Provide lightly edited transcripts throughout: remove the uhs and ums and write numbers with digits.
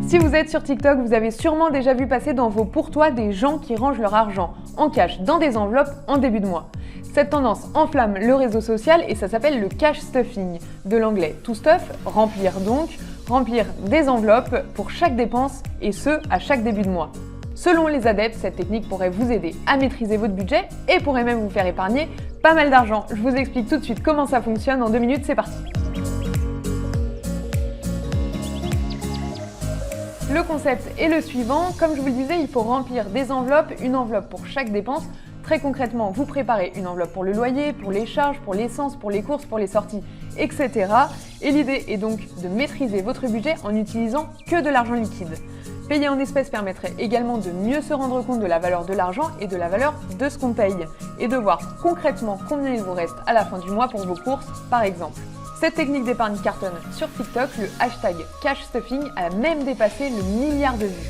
Si vous êtes sur TikTok, vous avez sûrement déjà vu passer dans vos pour-toi des gens qui rangent leur argent en cash dans des enveloppes en début de mois. Cette tendance enflamme le réseau social et ça s'appelle le cash stuffing, de l'anglais to stuff, remplir donc, remplir des enveloppes pour chaque dépense et ce, à chaque début de mois. Selon les adeptes, cette technique pourrait vous aider à maîtriser votre budget et pourrait même vous faire épargner pas mal d'argent. Je vous explique tout de suite comment ça fonctionne en 2 minutes, c'est parti. Le concept est le suivant, comme je vous le disais, il faut remplir des enveloppes, une enveloppe pour chaque dépense. Très concrètement, vous préparez une enveloppe pour le loyer, pour les charges, pour l'essence, pour les courses, pour les sorties, etc. Et l'idée est donc de maîtriser votre budget en n'utilisant que de l'argent liquide. Payer en espèces permettrait également de mieux se rendre compte de la valeur de l'argent et de la valeur de ce qu'on paye, et de voir concrètement combien il vous reste à la fin du mois pour vos courses, par exemple. Cette technique d'épargne cartonne sur TikTok, le hashtag cashstuffing a même dépassé le milliard de vues.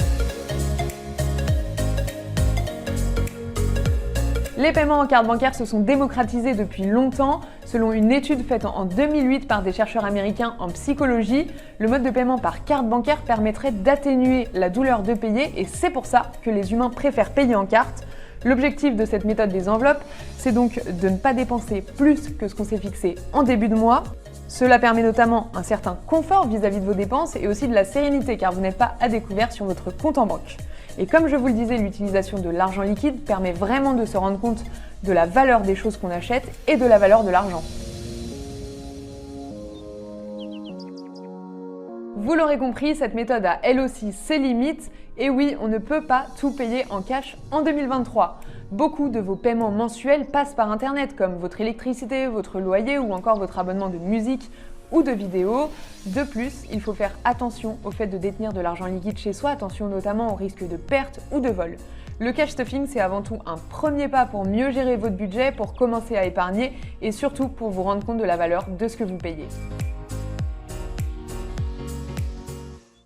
Les paiements en carte bancaire se sont démocratisés depuis longtemps. Selon une étude faite en 2008 par des chercheurs américains en psychologie, le mode de paiement par carte bancaire permettrait d'atténuer la douleur de payer et c'est pour ça que les humains préfèrent payer en carte. L'objectif de cette méthode des enveloppes, c'est donc de ne pas dépenser plus que ce qu'on s'est fixé en début de mois. Cela permet notamment un certain confort vis-à-vis de vos dépenses et aussi de la sérénité car vous n'êtes pas à découvert sur votre compte en banque. Et comme je vous le disais, l'utilisation de l'argent liquide permet vraiment de se rendre compte de la valeur des choses qu'on achète et de la valeur de l'argent. Vous l'aurez compris, cette méthode a elle aussi ses limites. Et oui, on ne peut pas tout payer en cash en 2023. Beaucoup de vos paiements mensuels passent par Internet, comme votre électricité, votre loyer ou encore votre abonnement de musique ou de vidéos. De plus, il faut faire attention au fait de détenir de l'argent liquide chez soi, attention notamment au risque de perte ou de vol. Le cash stuffing, c'est avant tout un premier pas pour mieux gérer votre budget, pour commencer à épargner et surtout pour vous rendre compte de la valeur de ce que vous payez.